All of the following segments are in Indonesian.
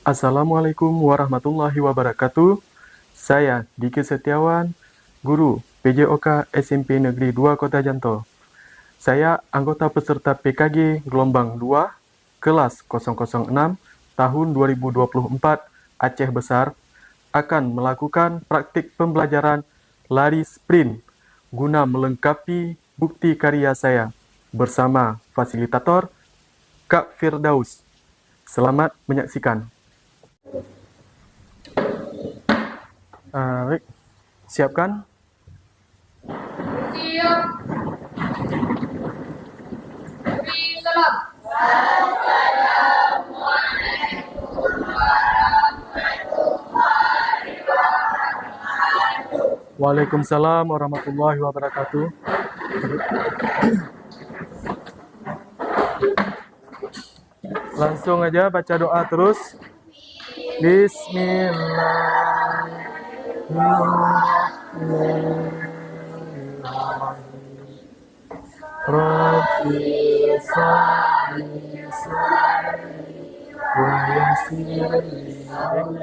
Assalamualaikum warahmatullahi wabarakatuh. Saya Diki Setiawan, Guru PJOK SMP Negeri 2 Kota Janto. Saya anggota peserta PKG Gelombang 2, kelas 006, tahun 2024 Aceh Besar, akan melakukan praktik pembelajaran lari sprint guna melengkapi bukti karya saya bersama fasilitator Kak Firdaus. Selamat menyaksikan. Baik, siapkan. Siap. Beri salam. Waalaikumsalam warahmatullahi wabarakatuh. Langsung aja baca doa terus.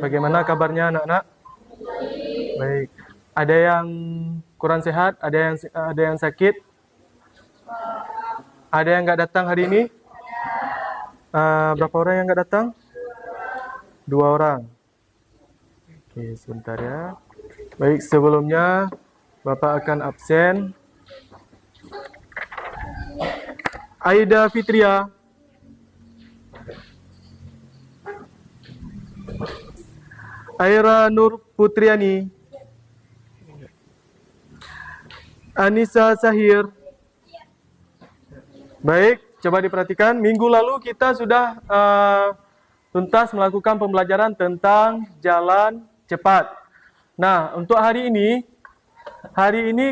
Bagaimana kabarnya anak-anak? Baik. Ada yang kurang sehat? Ada yang sakit? Ada yang nggak datang hari ini? Berapa orang yang nggak datang? 2 orang. Oke, sebentar ya. Baik, sebelumnya Bapak akan absen. Aida Fitria. Aira Nur Putriani. Anissa Sahir. Baik, coba diperhatikan. Minggu lalu kita sudah tuntas melakukan pembelajaran tentang jalan cepat. Nah, untuk hari ini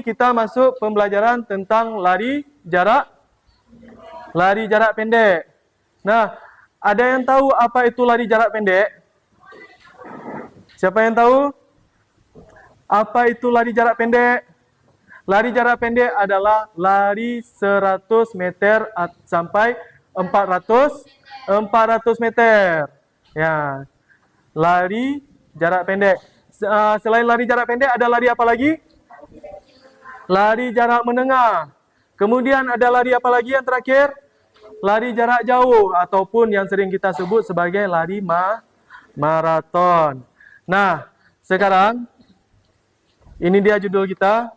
kita masuk pembelajaran tentang lari jarak pendek. Nah, ada yang tahu apa itu lari jarak pendek? Siapa yang tahu? Apa itu lari jarak pendek? Lari jarak pendek adalah lari 100 meter sampai 400 meter. Ya. Lari jarak pendek. Selain lari jarak pendek, ada lari apa lagi? Lari jarak menengah. Kemudian ada lari apa lagi yang terakhir? Lari jarak jauh ataupun yang sering kita sebut sebagai lari maraton. Nah, sekarang ini dia judul kita.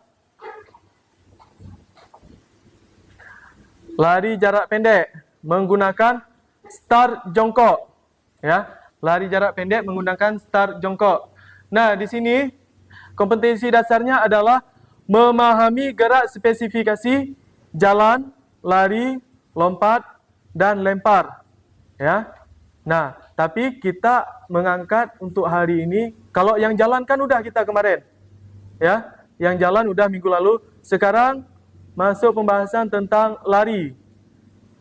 Lari jarak pendek menggunakan start jongkok. Ya, lari jarak pendek menggunakan start jongkok. Nah, di sini kompetensi dasarnya adalah memahami gerak spesifikasi jalan, lari, lompat, dan lempar. Ya. Nah, tapi kita mengangkat untuk hari ini, kalau yang jalan kan udah kita kemarin. Ya, yang jalan udah minggu lalu. Sekarang masuk pembahasan tentang lari.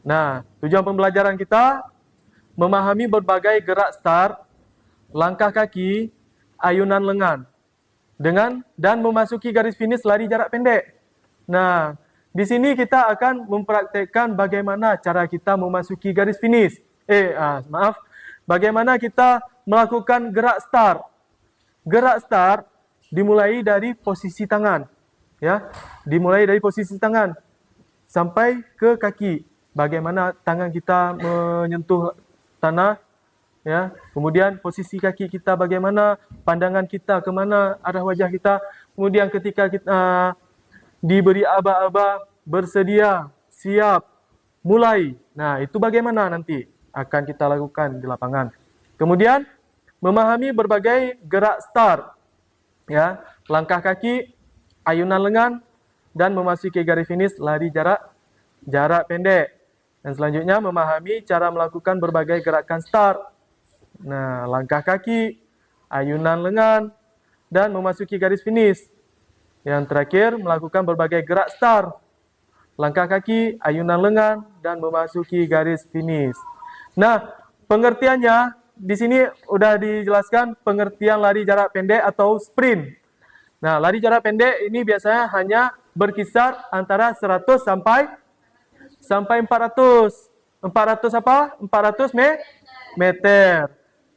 Nah, tujuan pembelajaran kita memahami berbagai gerak start, langkah kaki, ayunan lengan dan memasuki garis finish lari jarak pendek. Nah, di sini kita akan mempraktekkan bagaimana cara kita memasuki garis finish. Bagaimana kita melakukan gerak start. Gerak start dimulai dari posisi tangan. Ya, dimulai dari posisi tangan sampai ke kaki. Bagaimana tangan kita menyentuh tanah, ya. Kemudian posisi kaki kita bagaimana, pandangan kita kemana, arah wajah kita. Kemudian ketika kita diberi aba-aba, bersedia, siap, mulai. Nah, itu bagaimana nanti akan kita lakukan di lapangan. Kemudian memahami berbagai gerak start, ya, langkah kaki, ayunan lengan, dan memasuki garis finish lari jarak pendek. Dan selanjutnya memahami cara melakukan berbagai gerakan start. Nah, langkah kaki, ayunan lengan, dan memasuki garis finish. Yang terakhir melakukan berbagai gerak start, langkah kaki, ayunan lengan, dan memasuki garis finish. Nah, pengertiannya di sini udah dijelaskan pengertian lari jarak pendek atau sprint. Nah, lari jarak pendek ini biasanya hanya berkisar antara 100 sampai 400. 400 apa? 400 meter.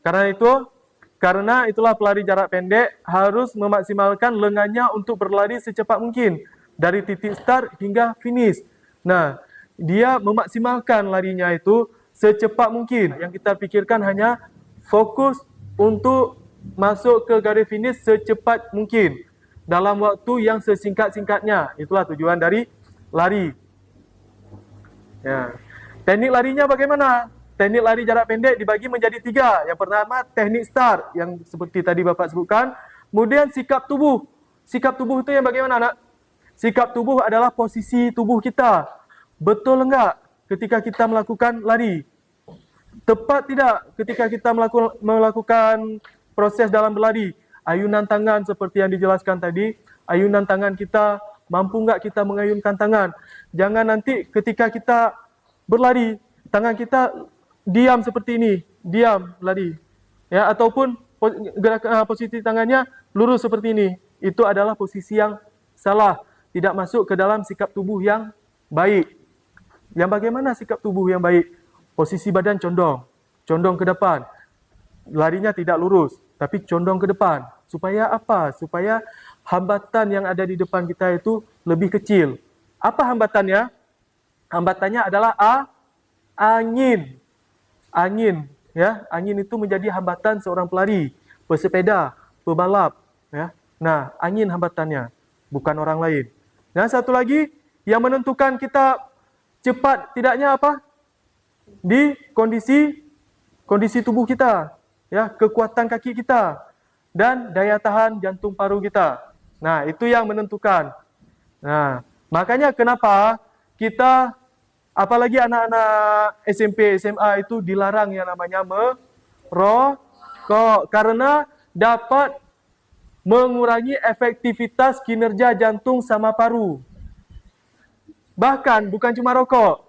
Karena itulah pelari jarak pendek harus memaksimalkan lengannya untuk berlari secepat mungkin dari titik start hingga finish. Nah, dia memaksimalkan larinya itu secepat mungkin. Yang kita pikirkan hanya fokus untuk masuk ke garis finish secepat mungkin dalam waktu yang sesingkat-singkatnya. Itulah tujuan dari lari. Ya. Teknik larinya bagaimana? Teknik lari jarak pendek dibagi menjadi 3. Yang pertama teknik start yang seperti tadi Bapak sebutkan. Kemudian sikap tubuh. Sikap tubuh itu yang bagaimana, nak? Sikap tubuh adalah posisi tubuh kita. Betul enggak ketika kita melakukan lari? Tepat tidak ketika kita melakukan proses dalam berlari? Ayunan tangan seperti yang dijelaskan tadi. Ayunan tangan kita, mampu enggak kita mengayunkan tangan? Jangan nanti ketika kita berlari, tangan kita diam seperti ini, diam lari, ya, ataupun posisi tangannya lurus seperti ini. Itu adalah posisi yang salah, tidak masuk ke dalam sikap tubuh yang baik. Yang bagaimana sikap tubuh yang baik? Posisi badan condong ke depan. Larinya tidak lurus, tapi condong ke depan. Supaya apa? Supaya hambatan yang ada di depan kita itu lebih kecil. Apa hambatannya? Hambatannya adalah angin. Angin, ya. Angin itu menjadi hambatan seorang pelari, pesepeda, pebalap, ya. Nah, angin hambatannya, bukan orang lain. Dan satu lagi yang menentukan kita cepat tidaknya apa? Di kondisi tubuh kita, ya, kekuatan kaki kita dan daya tahan jantung paru kita. Nah, itu yang menentukan. Nah, makanya kenapa kita, apalagi anak-anak SMP, SMA itu dilarang yang namanya merokok karena dapat mengurangi efektivitas kinerja jantung sama paru. Bahkan bukan cuma rokok,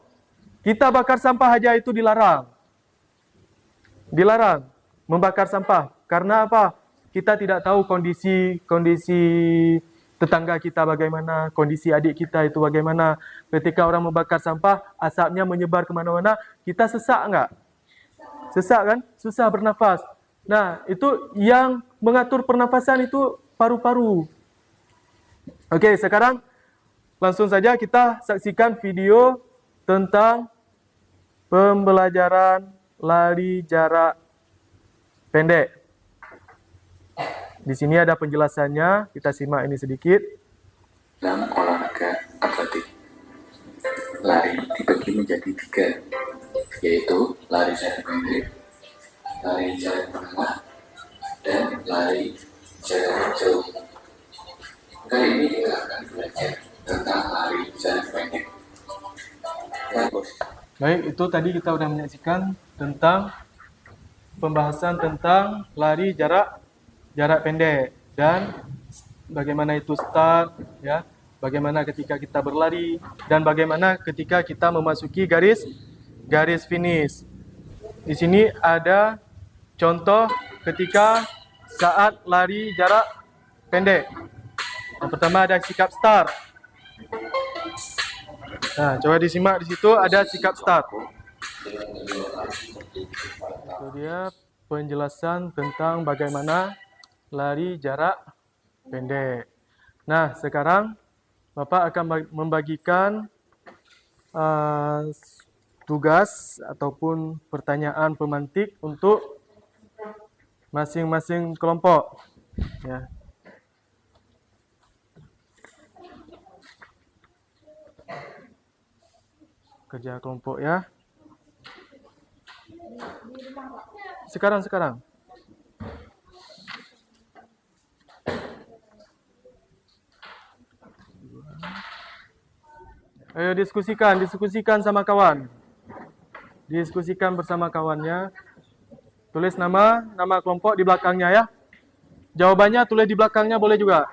kita bakar sampah aja itu dilarang. Dilarang membakar sampah. Karena apa? Kita tidak tahu kondisi tetangga kita bagaimana, kondisi adik kita itu bagaimana. Ketika orang membakar sampah, asapnya menyebar kemana-mana, kita sesak enggak? Sesak kan? Susah bernafas. Nah, itu yang mengatur pernafasan itu paru-paru. Oke, sekarang langsung saja kita saksikan video tentang pembelajaran lari jarak pendek. Di sini ada penjelasannya, kita simak ini sedikit. Dalam olahraga atletik, lari dibagi menjadi 3, yaitu lari jarak pendek, lari jarak menengah, dan lari jarak jauh. Kali ini kita akan belajar tentang lari jarak pendek. Baik, itu tadi kita sudah menyaksikan tentang pembahasan tentang lari jarak pendek dan bagaimana itu start, ya, bagaimana ketika kita berlari dan bagaimana ketika kita memasuki garis finish. Di sini ada contoh ketika saat lari jarak pendek. Yang pertama ada sikap start. Nah, coba disimak di situ ada sikap start. Itu dia penjelasan tentang bagaimana lari jarak pendek. Nah, sekarang Bapak akan membagikan tugas ataupun pertanyaan pemantik untuk masing-masing kelompok. Ya. Kerja kelompok ya. Sekarang. Ayo diskusikan sama kawan. Diskusikan bersama kawannya. Tulis nama kelompok di belakangnya ya. Jawabannya tulis di belakangnya boleh juga.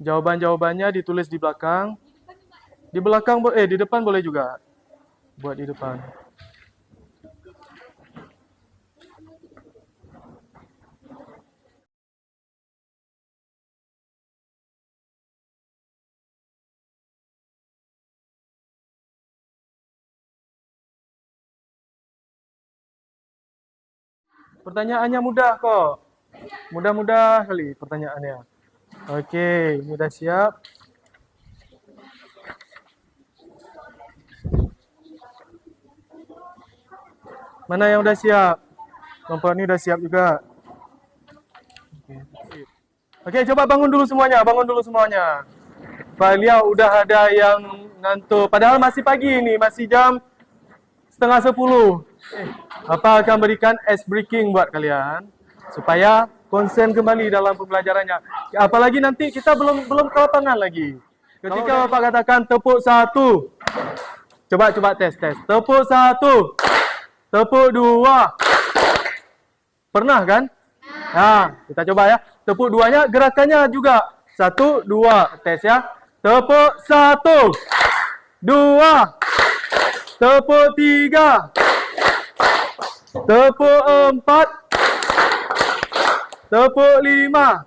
Jawabannya ditulis di belakang. Di depan boleh juga. Buat di depan. Pertanyaannya mudah kok. Mudah-mudah kali pertanyaannya. Okey, ini dah siap. Mana yang dah siap? Kelompok ni dah siap juga. Okey, coba bangun dulu semuanya. Bangun dulu semuanya. Beliau udah ada yang ngantuk. Padahal masih pagi ni. Masih jam 9:30. Bapa akan berikan ice breaking buat kalian. Supaya konsen kembali dalam pembelajarannya. Apalagi nanti kita belum ke lapangan lagi. Ketika Bapak katakan tepuk 1. Coba tes. Tepuk 1. Tepuk 2. Pernah kan? Kita coba ya. Tepuk 2-nya gerakannya juga. 1, 2. Tes ya. Tepuk 1. 2. Tepuk 3. Tepuk 4. Tepuk 5.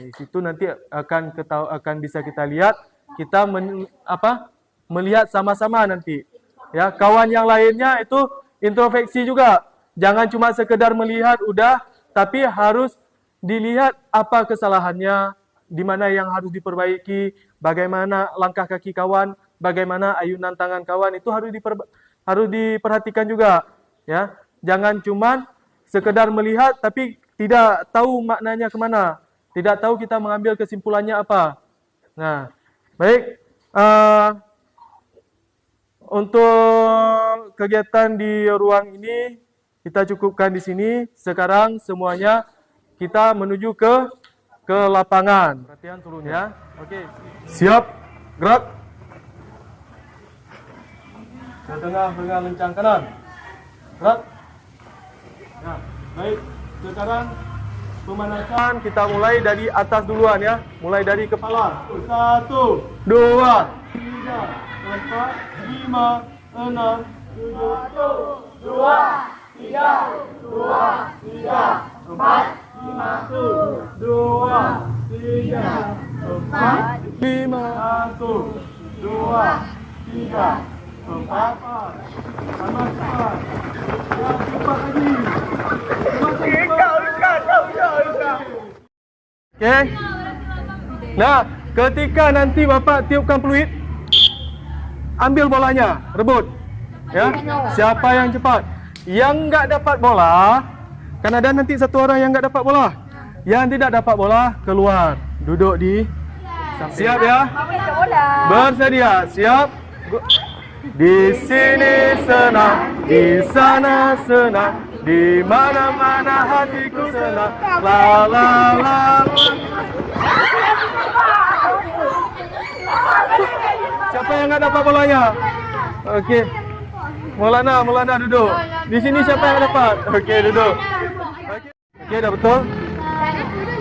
Di situ nanti akan bisa kita lihat, kita melihat sama-sama nanti. Ya, kawan yang lainnya itu introspeksi juga. Jangan cuma sekedar melihat udah, tapi harus dilihat apa kesalahannya, di mana yang harus diperbaiki, bagaimana langkah kaki kawan, bagaimana ayunan tangan kawan, itu harus diperhatikan juga. Ya, jangan cuma sekedar melihat tapi tidak tahu maknanya kemana. Tidak tahu kita mengambil kesimpulannya apa. Nah, baik. Untuk kegiatan di ruang ini kita cukupkan di sini. Sekarang semuanya kita menuju ke lapangan. Perhatian seluruhnya. Ya. Okey. Siap. Gerak. Ke tengah dengan lencang kanan. Gerak. Ya, baik. Sekarang pemanasan kita mulai dari atas duluan ya. Mulai dari kepala. 1, 2, 3, 4, 5, 6, 7, 2, 3, 2, 3, 4, 5, 2, 3, 4, 5, 1, 2, 3, 4. Sama cepat. Ya, cepat lagi. Okey. Nah, ketika nanti Bapak tiupkan peluit, ambil bolanya, rebut. Ya. Siapa yang cepat? Yang enggak dapat bola, kan ada nanti satu orang yang enggak dapat bola. Yang tidak dapat bola keluar. Duduk di siap ya? Bersedia. Siap. Di sini senang, di sana senang, di mana-mana hatiku senang. La la la. Siapa yang enggak dapat bolanya? Okey. Maulana duduk. Di sini siapa yang dapat? Okey, duduk. Okey, dah betul?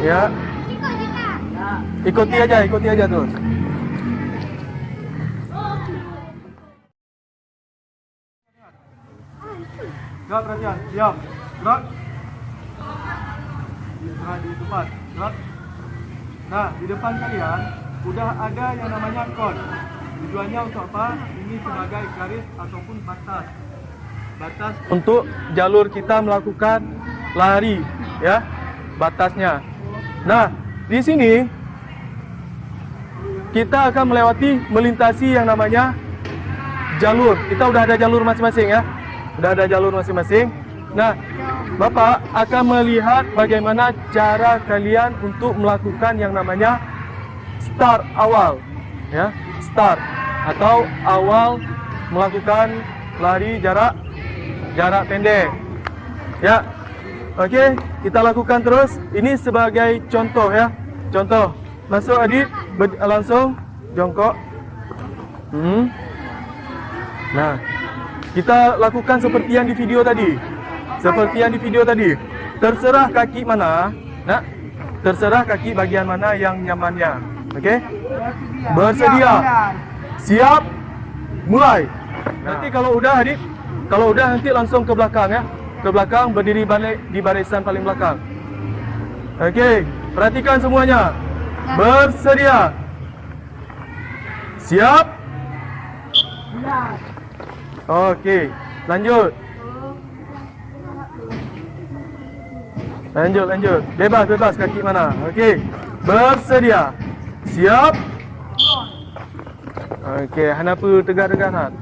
Ya. Ikuti aja terus. Gerak, perhatian. Diam. Gerak. Gerak di tempat. Gerak. Nah, di depan kalian sudah ada yang namanya kon. Tujuannya untuk apa? Ini sebagai garis ataupun batas. Batas untuk jalur kita melakukan lari, ya. Batasnya. Nah, di sini kita akan melintasi yang namanya jalur. Kita udah ada jalur masing-masing ya. Sudah ada jalur masing-masing. Nah, Bapak akan melihat bagaimana cara kalian untuk melakukan yang namanya start awal. Ya, start atau awal melakukan lari jarak pendek. Ya. Okey, kita lakukan terus. Ini sebagai contoh ya. Contoh. Masuk Adit, langsung jongkok. Nah, kita lakukan seperti yang di video tadi. Terserah kaki mana, nak? Terserah kaki bagian mana yang nyamannya. Okey? Bersedia. Siap. Mulai. Nanti kalau udah Adit, nanti langsung ke belakang ya. Ke belakang, berdiri balik di barisan paling belakang. Okey, perhatikan semuanya. Bersedia. Siap. Okey, lanjut. Lanjut. Bebas kaki mana. Okey. Bersedia. Siap. Okey, kenapa tegak-tegak Han?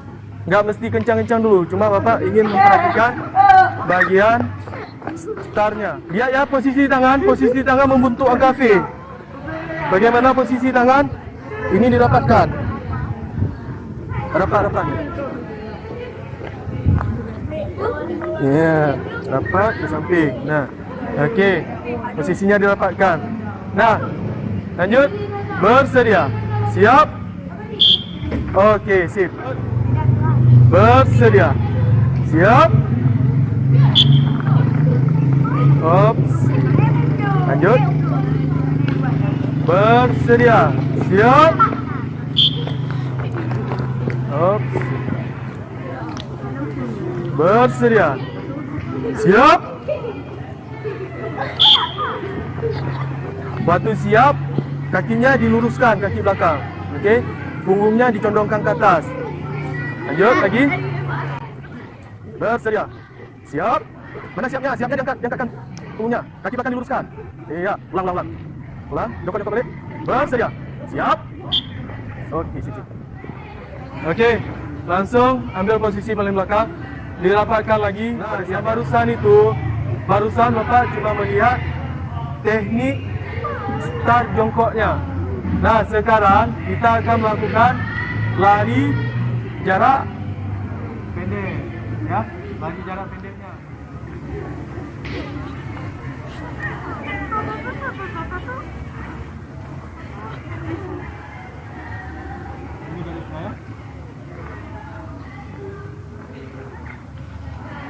Enggak mesti kencang-kencang dulu. Cuma Bapak ingin memperhatikan bahagian startnya. Lihat ya posisi tangan membentuk angka V. Bagaimana posisi tangan? Ini dirapatkan. Rapat. Ya, rapat ke samping. Nah, okey. Posisinya dirapatkan. Nah, lanjut. Bersedia. Siap. Okey, sip. Bersedia. Siap. Ops. Lanjut. Bersedia. Siap. Ops. Bersedia. Siap. Waktu siap, kakinya diluruskan, kaki belakang. Okey. Punggungnya dicondongkan ke atas. Lanjut lagi. Bersedia. Siap. Mana siapnya? Siapnya diangkatkan punggungnya. Kaki belakang diluruskan. Iya, ulang. Ulang, jokok balik. Bersedia. Siap. Okey, sip. Okey, langsung ambil posisi paling belakang. Dirapatkan lagi. Nah, yang barusan Bapak cuma melihat teknik start jongkoknya. Nah, sekarang kita akan melakukan lari jarak pendek, ya. Lari jarak pendeknya. Ini garisnya ya.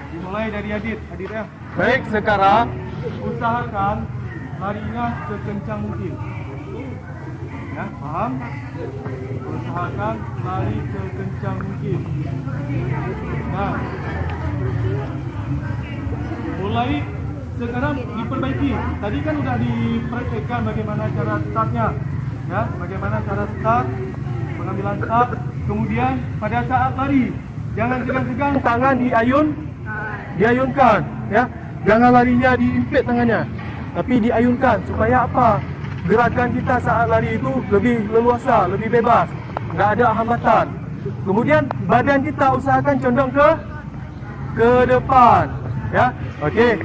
Dimulai dari Adit ya. Baik, sekarang usahakan larinya sekencang mungkin. Ya, paham? Usahakan lari sekencang mungkin. Nah, mulai sekarang diperbaiki. Tadi kan sudah dipraktekkan bagaimana cara startnya, ya, bagaimana cara start, pengambilan start. Kemudian pada saat lari, jangan tegang-tegang, tangan diayunkan, ya. Jangan larinya diimpit tangannya, tapi diayunkan supaya apa? Gerakan kita saat lari itu lebih leluasa, lebih bebas, nggak ada hambatan. Kemudian badan kita usahakan condong ke depan, ya. Okey.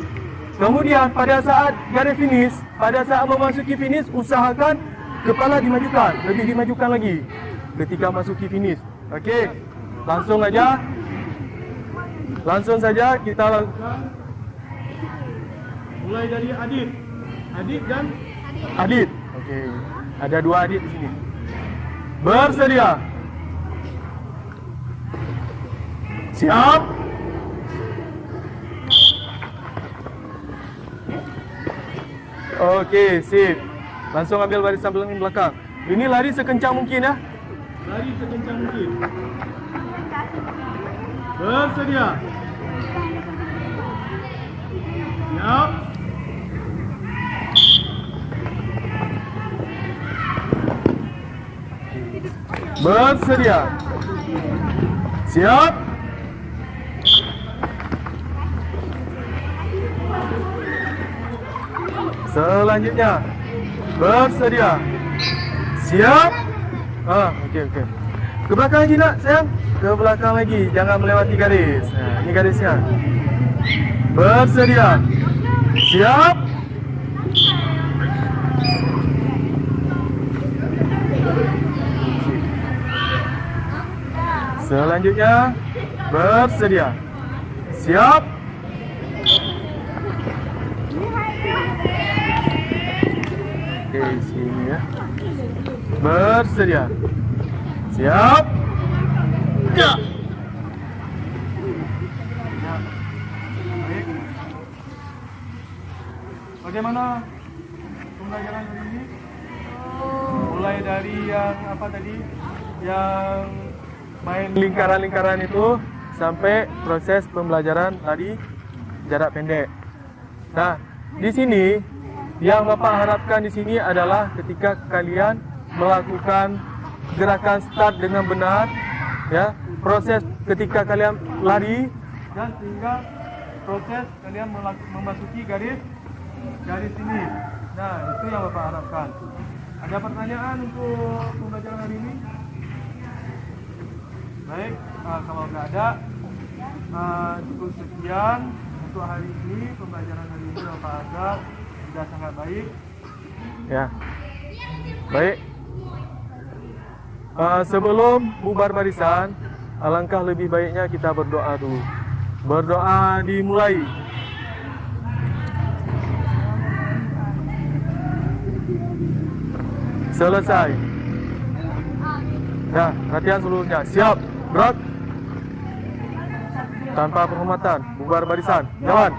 Kemudian pada saat garis finish, pada saat memasuki finish, usahakan kepala dimajukan, lebih dimajukan lagi ketika masuki finish. Okey. Langsung saja kita lakukan. Mulai dari Adit dan Adit. Okey. Ada dua Adit di sini. Bersedia. Siap. Okey, sip. Langsung ambil barisan belakang. Ini lari sekencang mungkin ya. Lari sekencang mungkin. Bersedia. Siap. Bersedia. Siap. Selanjutnya. Bersedia. Siap. Okey. Ke belakang lagi nak, sayang. Ke belakang lagi, jangan melewati garis. Ini garisnya. Bersedia. Siap. Selanjutnya, bersedia. Siap. Okey, sini ya. Bersedia. Siap. Ya. Baik. Bagaimana pembelajaran hari ini? Mulai dari yang apa tadi? Yang main lingkaran-lingkaran itu sampai proses pembelajaran lari jarak pendek. Nah, di sini yang Bapak harapkan di sini adalah ketika kalian melakukan gerakan start dengan benar, ya, proses ketika kalian lari dan sehingga proses kalian memasuki garis garis ini. Nah, itu yang Bapak harapkan. Ada pertanyaan untuk pembelajaran hari ini? Baik, kalau nggak ada, cukup sekian untuk hari ini. Pembelajaran hari ini Bapak anggap sudah sangat baik. Ya, baik. Sebelum bubar barisan, alangkah lebih baiknya kita berdoa dulu. Berdoa dimulai. Selesai. Ya, latihan seluruhnya. Siap, berat. Tanpa penghormatan, bubar barisan. Jalan.